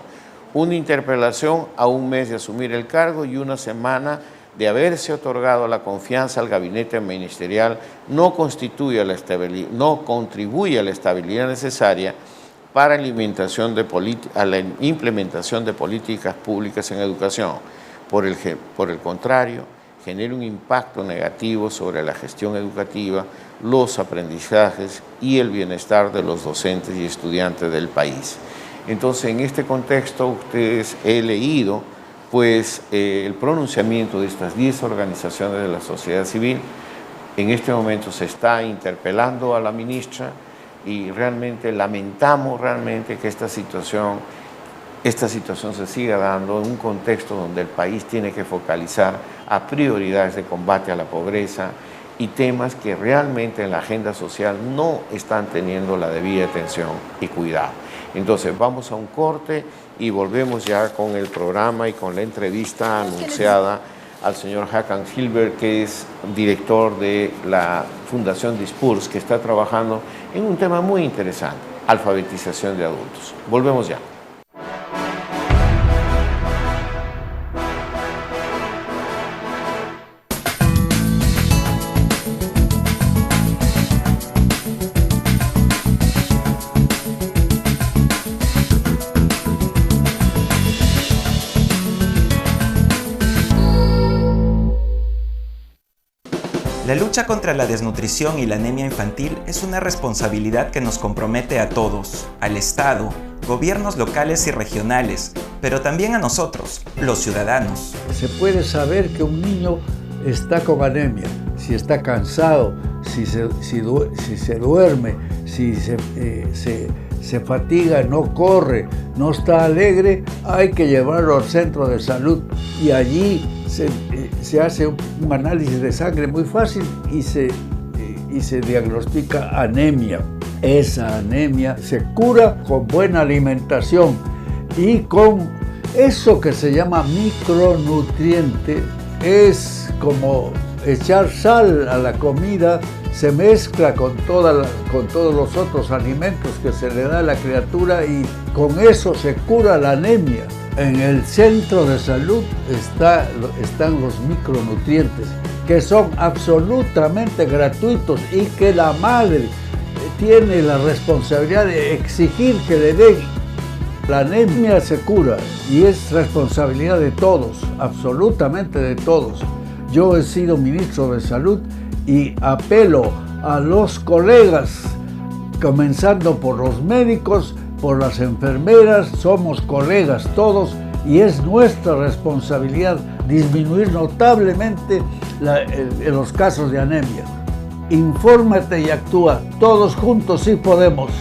Una interpelación a 1 mes de asumir el cargo y 1 semana de haberse otorgado la confianza al gabinete ministerial no contribuye a la estabilidad necesaria para la implementación de políticas públicas en educación. Por el contrario, genera un impacto negativo sobre la gestión educativa, los aprendizajes y el bienestar de los docentes y estudiantes del país. Entonces, en este contexto, he leído pues el pronunciamiento de estas 10 organizaciones de la sociedad civil. En este momento se está interpelando a la ministra y realmente lamentamos que esta situación se siga dando en un contexto donde el país tiene que focalizar a prioridades de combate a la pobreza y temas que realmente en la agenda social no están teniendo la debida atención y cuidado. Entonces vamos a un corte y volvemos ya con el programa y con la entrevista anunciada al señor Hakan Hilbert, que es director de la Fundación Dispurs, que está trabajando en un tema muy interesante, alfabetización de adultos. Volvemos ya. La lucha contra la desnutrición y la anemia infantil es una responsabilidad que nos compromete a todos, al Estado, gobiernos locales y regionales, pero también a nosotros, los ciudadanos. Se puede saber que un niño está con anemia, si está cansado, si se duerme, si se fatiga, no corre, no está alegre, hay que llevarlo al centro de salud y allí se hace un análisis de sangre muy fácil y se diagnostica anemia. Esa anemia se cura con buena alimentación y con eso que se llama micronutriente. Es como echar sal a la comida, se mezcla con todos los otros alimentos que se le da a la criatura y con eso se cura la anemia. En el centro de salud están los micronutrientes, que son absolutamente gratuitos y que la madre tiene la responsabilidad de exigir que le den. La anemia se cura y es responsabilidad de todos, absolutamente de todos. Yo he sido ministro de Salud y apelo a los colegas, comenzando por los médicos, por las enfermeras, somos colegas todos y es nuestra responsabilidad disminuir notablemente los casos de anemia. Infórmate y actúa, todos juntos sí podemos.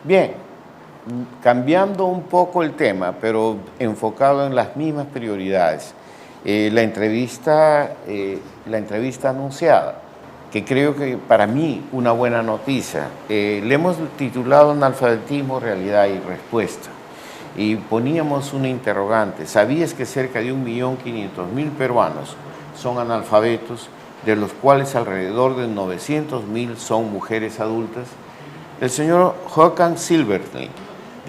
Bien, cambiando un poco el tema, pero enfocado en las mismas prioridades. La entrevista anunciada, que creo que para mí una buena noticia, le hemos titulado Analfabetismo, Realidad y Respuesta. Y poníamos una interrogante. ¿Sabías que cerca de 1.500.000 peruanos son analfabetos, de los cuales alrededor de 900.000 son mujeres adultas? El señor Hakan Hilbert,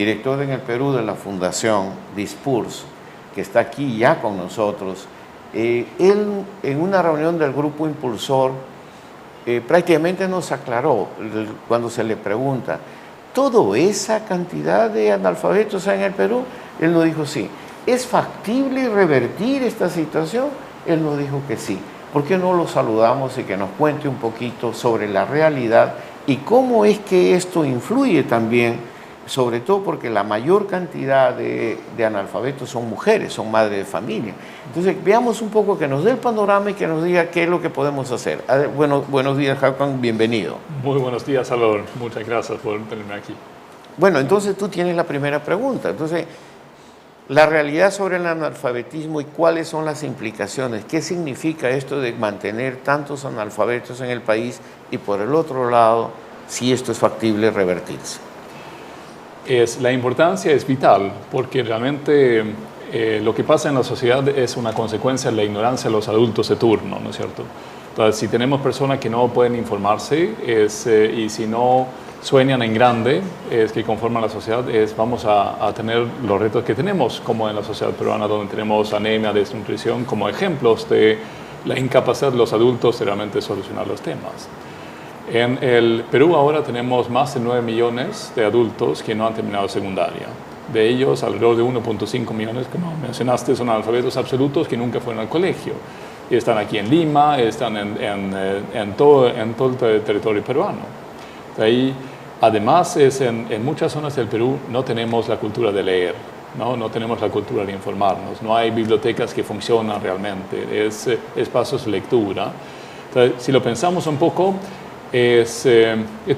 director en el Perú de la Fundación Dispurs, que está aquí ya con nosotros, él en una reunión del grupo impulsor prácticamente nos aclaró cuando se le pregunta, ¿toda esa cantidad de analfabetos en el Perú? Él nos dijo sí. ¿Es factible revertir esta situación? Él nos dijo que sí. ¿Por qué no lo saludamos y que nos cuente un poquito sobre la realidad y cómo es que esto influye también, sobre todo porque la mayor cantidad de analfabetos son mujeres, son madres de familia? Entonces, veamos un poco, que nos dé el panorama y que nos diga qué es lo que podemos hacer. Buenos días, Hakan, bienvenido. Muy buenos días, Salvador. Muchas gracias por tenerme aquí. Bueno, entonces tú tienes la primera pregunta. Entonces, la realidad sobre el analfabetismo y cuáles son las implicaciones. ¿Qué significa esto de mantener tantos analfabetos en el país? Y por el otro lado, si esto es factible revertirse. La importancia es vital, porque realmente lo que pasa en la sociedad es una consecuencia de la ignorancia de los adultos de turno, ¿no es cierto? Entonces, si tenemos personas que no pueden informarse y si no sueñan en grande, que conforman la sociedad, vamos a tener los retos que tenemos, como en la sociedad peruana, donde tenemos anemia, desnutrición, como ejemplos de la incapacidad de los adultos de realmente solucionar los temas. En el Perú ahora tenemos más de 9 millones de adultos que no han terminado secundaria. De ellos, alrededor de 1.5 millones, como mencionaste, son analfabetos absolutos que nunca fueron al colegio. Y están aquí en Lima, están en todo el territorio peruano. De ahí, además, en muchas zonas del Perú no tenemos la cultura de leer, no tenemos la cultura de informarnos, no hay bibliotecas que funcionan realmente, espacios de lectura. Entonces, si lo pensamos un poco, es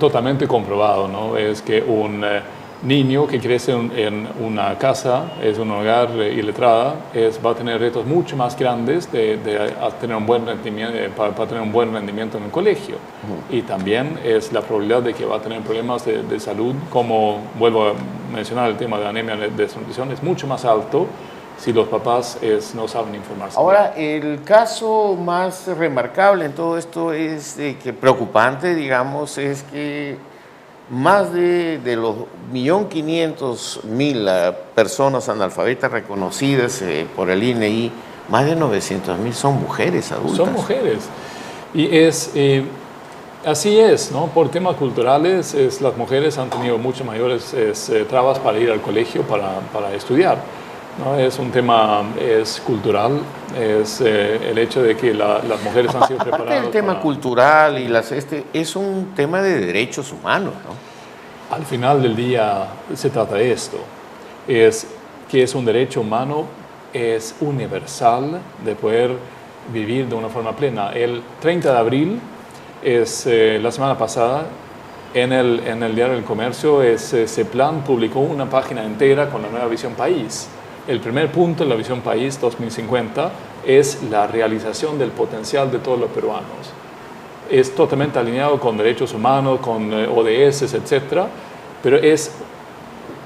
totalmente comprobado, ¿no? Es que un niño que crece en una casa, es un hogar iletrada, va a tener retos mucho más grandes para tener un buen rendimiento en el colegio. Y también es la probabilidad de que va a tener problemas de salud, como vuelvo a mencionar el tema de anemia de desnutrición, es mucho más alto si los papás no saben informarse. Ahora, el caso más remarcable en todo esto es que preocupante, digamos, es que más de los 1.500.000 personas analfabetas reconocidas por el INEI, más de 900.000 son mujeres adultas. Son mujeres. Y así es, ¿no? Por temas culturales, las mujeres han tenido mucho mayores trabas para ir al colegio, para estudiar, ¿no? Es un tema cultural, el hecho de que las mujeres han sido preparadas. Aparte del tema cultural y es un tema de derechos humanos, ¿no? Al final del día se trata de esto, que es un derecho humano, es universal, de poder vivir de una forma plena. El 30 de abril, la semana pasada, en el Diario del Comercio, CEPLAN publicó una página entera con la nueva Visión País. El primer punto en la Visión País 2050 es la realización del potencial de todos los peruanos. Es totalmente alineado con derechos humanos, con ODS, etc. Pero es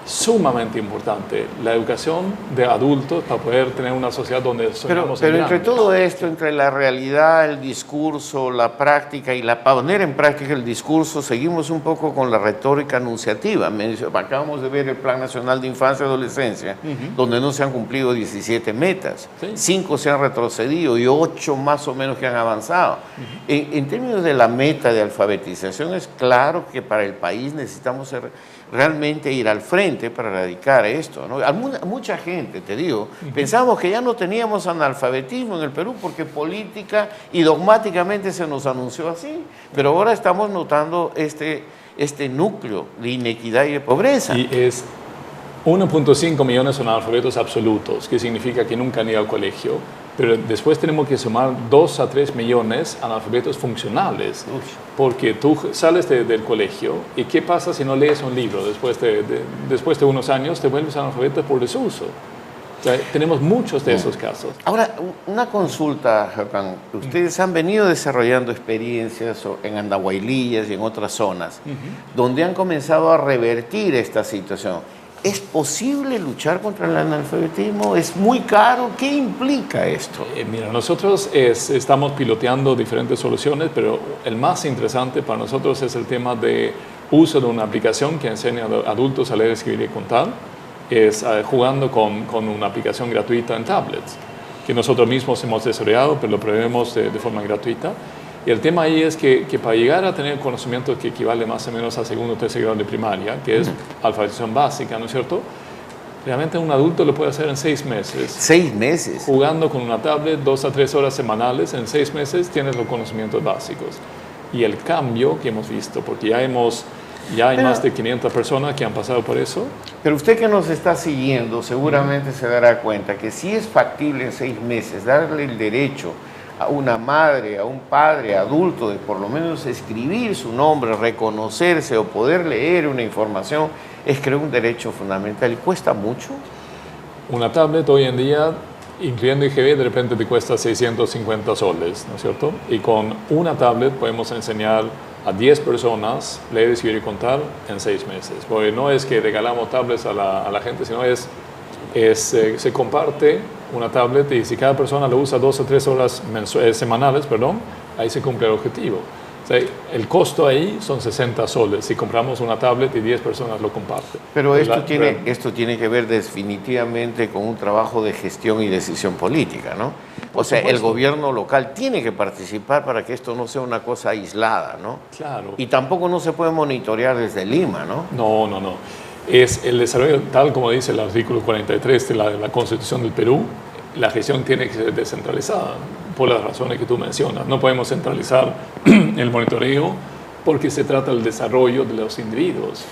sumamente importante la educación de adultos para poder tener una sociedad donde soñamos en grande. Pero entre todo esto, entre la realidad, el discurso, la práctica y la poner en práctica el discurso, seguimos un poco con la retórica anunciativa. Acabamos de ver el Plan Nacional de Infancia y Adolescencia, donde no se han cumplido 17 metas, 5 se han retrocedido y 8 más o menos que han avanzado. En términos de la meta de alfabetización, es claro que para el país necesitamos realmente ir al frente para erradicar esto, ¿no? Mucha gente, te digo, pensamos que ya no teníamos analfabetismo en el Perú porque política y dogmáticamente se nos anunció así, pero ahora estamos notando este núcleo de inequidad y de pobreza. Y es 1.5 millones son analfabetos absolutos, que significa que nunca han ido al colegio, pero después tenemos que sumar 2 a 3 millones analfabetos funcionales, porque tú sales del colegio y ¿qué pasa si no lees un libro? Después de unos años te vuelves analfabeto por desuso. O sea, tenemos muchos de esos casos. Ahora, una consulta, Hakan. Ustedes han venido desarrollando experiencias en Andahuaylillas y en otras zonas, donde han comenzado a revertir esta situación. ¿Es posible luchar contra el analfabetismo? ¿Es muy caro? ¿Qué implica esto? Mira, nosotros estamos piloteando diferentes soluciones, pero el más interesante para nosotros es el tema de uso de una aplicación que enseña a adultos a leer, escribir y contar es jugando con una aplicación gratuita en tablets, que nosotros mismos hemos desarrollado, pero lo proveemos de forma gratuita. Y el tema ahí es que para llegar a tener conocimiento que equivale más o menos a segundo o tercer grado de primaria, que es alfabetización básica, ¿no es cierto? Realmente un adulto lo puede hacer en 6 meses. 6 meses. Jugando con una tablet 2 a 3 horas semanales, en 6 meses tienes los conocimientos básicos. Y el cambio que hemos visto, porque ya hay más de 500 personas que han pasado por eso. Pero usted que nos está siguiendo seguramente se dará cuenta que sí es factible en 6 meses darle el derecho a una madre, a un padre adulto de por lo menos escribir su nombre, reconocerse o poder leer una información, es creo un derecho fundamental. ¿Y cuesta mucho? Una tablet hoy en día, incluyendo IGB, de repente te cuesta 650 soles, ¿no es cierto? Y con una tablet podemos enseñar a 10 personas leer, escribir y contar en 6 meses. Porque no es que regalamos tablets a la gente, sino se comparte una tablet y si cada persona lo usa 2 o 3 horas semanales, ahí se cumple el objetivo. O sea, el costo ahí son 60 soles si compramos una tablet y 10 personas lo comparten. Pero esto tiene que ver definitivamente con un trabajo de gestión y decisión política, ¿no? O sea, el gobierno local tiene que participar para que esto no sea una cosa aislada, ¿no? Claro. Y tampoco no se puede monitorear desde Lima, ¿no? No. Es el desarrollo, tal como dice el artículo 43 de la Constitución del Perú, la gestión tiene que ser descentralizada, por las razones que tú mencionas. No podemos centralizar el monitoreo porque se trata del desarrollo de los individuos.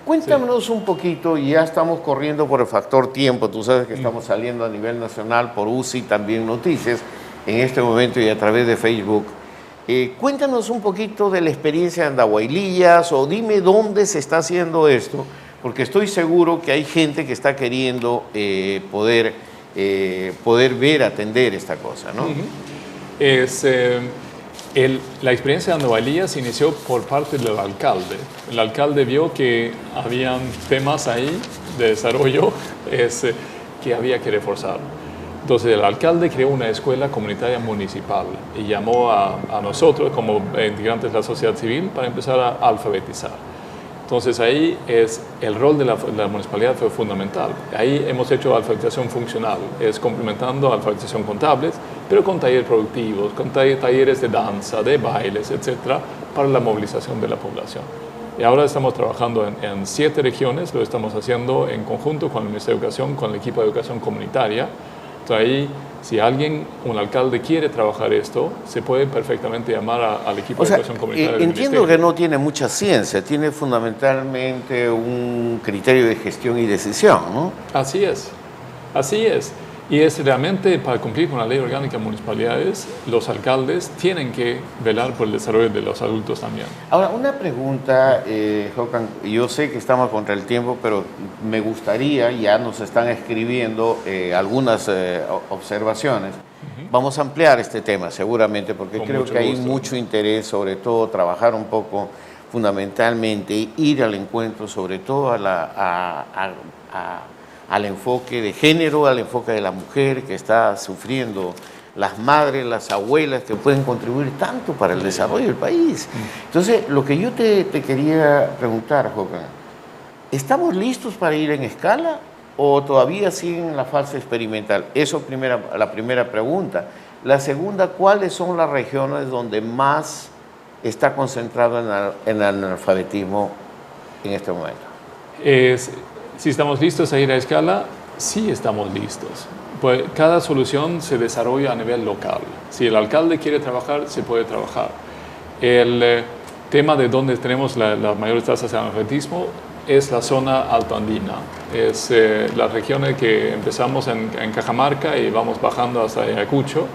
Cuéntanos un poquito, y ya estamos corriendo por el factor tiempo, tú sabes que estamos saliendo a nivel nacional por UCI, también noticias, en este momento y a través de Facebook. Cuéntanos un poquito de la experiencia de Andahuaylillas, o dime dónde se está haciendo esto, porque estoy seguro que hay gente que está queriendo poder ver, atender esta cosa, ¿no? La experiencia de Andahuaylillas se inició por parte del alcalde. El alcalde vio que habían temas ahí de desarrollo que había que reforzar. Entonces el alcalde creó una escuela comunitaria municipal y llamó a nosotros como integrantes de la sociedad civil para empezar a alfabetizar. Entonces ahí el rol de la municipalidad fue fundamental. Ahí hemos hecho alfabetización funcional, es complementando alfabetización con tablets, pero con talleres productivos, con talleres de danza, de bailes, etcétera, para la movilización de la población. Y ahora estamos trabajando en 7 regiones, lo estamos haciendo en conjunto con el Ministerio de Educación, con el equipo de educación comunitaria. Entonces ahí, si un alcalde quiere trabajar esto, se puede perfectamente llamar al equipo de educación comunitaria. Entiendo que no tiene mucha ciencia, tiene fundamentalmente un criterio de gestión y decisión, ¿no? Así es. Y es realmente para cumplir con la ley orgánica de municipalidades, los alcaldes tienen que velar por el desarrollo de los adultos también. Ahora, una pregunta, Håkan, yo sé que estamos contra el tiempo, pero me gustaría, ya nos están escribiendo algunas observaciones. Vamos a ampliar este tema seguramente, porque creo que hay mucho interés, sobre todo trabajar un poco fundamentalmente, ir al encuentro, sobre todo al enfoque de género, al enfoque de la mujer que está sufriendo, las madres, las abuelas que pueden contribuir tanto para el desarrollo del país. Entonces, lo que yo te quería preguntar, Håkan, ¿estamos listos para ir en escala o todavía siguen la fase experimental? Eso la primera pregunta. La segunda, ¿cuáles son las regiones donde más está concentrado en el analfabetismo en este momento? Si estamos listos a ir a escala, sí estamos listos. Pues cada solución se desarrolla a nivel local. Si el alcalde quiere trabajar, se puede trabajar. El tema de donde tenemos las mayores tasas de analfabetismo es la zona altoandina. Es las regiones que empezamos en Cajamarca y vamos bajando hasta Ayacucho.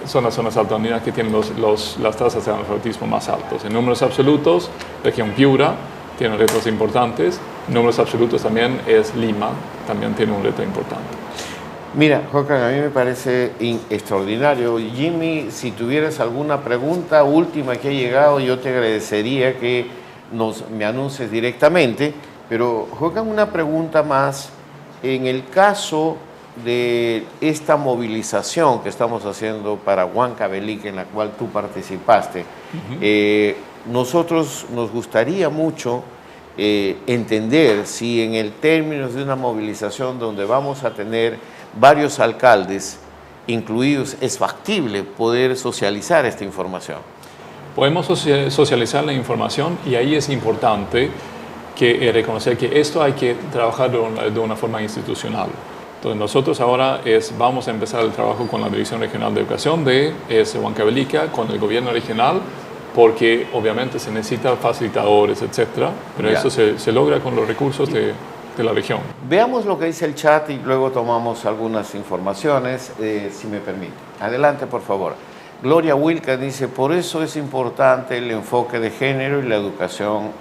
Son las zonas altoandinas que tienen las tasas de analfabetismo más altos. En números absolutos, región Piura tiene retos importantes. En números absolutos también es Lima, también tiene un reto importante. Mira, Håkan, a mí me parece extraordinario. Jimmy, si tuvieras alguna pregunta última que ha llegado, yo te agradecería que me anuncies directamente. Pero, Håkan, una pregunta más. En el caso de esta movilización que estamos haciendo para Huancavelica, en la cual tú participaste, nosotros nos gustaría mucho entender si en el términos de una movilización donde vamos a tener varios alcaldes incluidos, es factible poder socializar esta información. Podemos socializar la información y ahí es importante que reconocer que esto hay que trabajar de una forma institucional. Entonces nosotros ahora vamos a empezar el trabajo con la Dirección Regional de Educación de Huancavelica, con el gobierno regional, porque obviamente se necesitan facilitadores, etcétera, pero eso se logra con los recursos de la región. Veamos lo que dice el chat y luego tomamos algunas informaciones, si me permite. Adelante, por favor. Gloria Wilca dice, por eso es importante el enfoque de género y la educación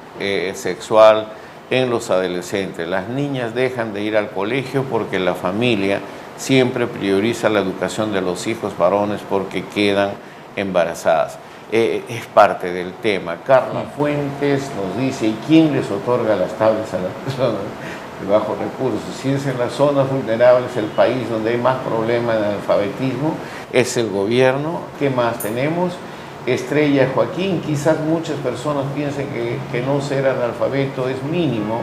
sexual en los adolescentes. Las niñas dejan de ir al colegio porque la familia siempre prioriza la educación de los hijos varones porque quedan embarazadas. Es parte del tema. Carla Fuentes nos dice, ¿y quién les otorga las tablas a las personas de bajos recursos? Si es en las zonas vulnerables, el país donde hay más problemas de analfabetismo, es el gobierno. ¿Qué más tenemos? Estrella Joaquín, quizás muchas personas piensen que no ser analfabeto es mínimo,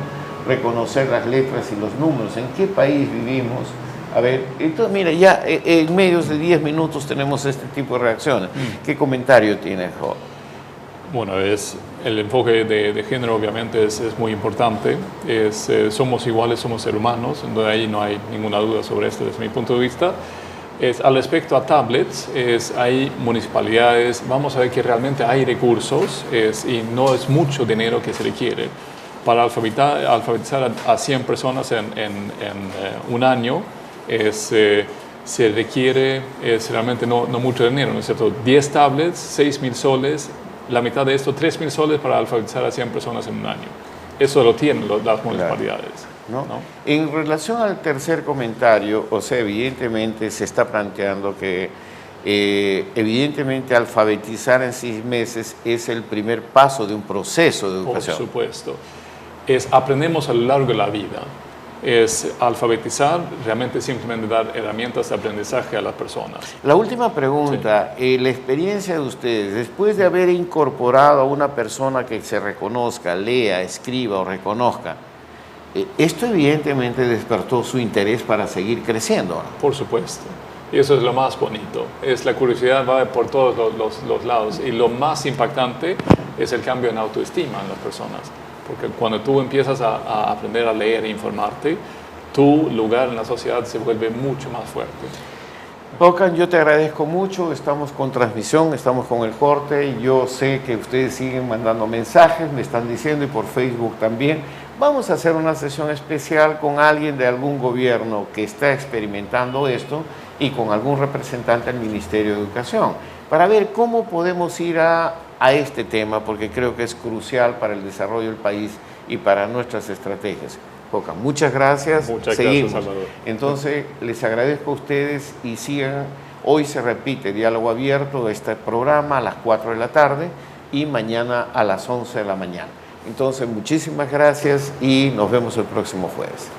reconocer las letras y los números. ¿En qué país vivimos? A ver, entonces mira, ya en medios de 10 minutos tenemos este tipo de reacciones. ¿Qué comentario tiene, Jo? Bueno, el enfoque de género obviamente es muy importante. Somos iguales, somos seres humanos, entonces ahí no hay ninguna duda sobre esto desde mi punto de vista. Al respecto a tablets, hay municipalidades, vamos a ver que realmente hay recursos y no es mucho dinero que se requiere. Para alfabetizar a 100 personas en un año se requiere realmente no mucho dinero, ¿no es cierto? 10 tablets, 6.000 soles, la mitad de esto, 3.000 soles para alfabetizar a 100 personas en un año. Eso lo tienen las municipalidades. ¿No? En relación al tercer comentario, o sea, evidentemente se está planteando que evidentemente alfabetizar en 6 meses es el primer paso de un proceso de educación. Por supuesto. Aprendemos a lo largo de la vida. Alfabetizar, realmente simplemente dar herramientas de aprendizaje a las personas. La última pregunta, sí. La experiencia de ustedes, después de haber incorporado a una persona que se reconozca, lea, escriba o reconozca, esto evidentemente despertó su interés para seguir creciendo, ¿no? Por supuesto. Y eso es lo más bonito. La curiosidad va por todos los lados. Y lo más impactante es el cambio en autoestima en las personas. Porque cuando tú empiezas a aprender a leer e informarte, tu lugar en la sociedad se vuelve mucho más fuerte. Okan, yo te agradezco mucho, estamos con transmisión, estamos con el corte, y yo sé que ustedes siguen mandando mensajes, me están diciendo, y por Facebook también. Vamos a hacer una sesión especial con alguien de algún gobierno que está experimentando esto y con algún representante del Ministerio de Educación, para ver cómo podemos ir a este tema, porque creo que es crucial para el desarrollo del país y para nuestras estrategias. Okan, muchas gracias. Muchas Seguimos. gracias, Salvador. Entonces, les agradezco a ustedes y sigan. Hoy se repite Diálogo Abierto de este programa a las 4 de la tarde y mañana a las 11 de la mañana. Entonces, muchísimas gracias y nos vemos el próximo jueves.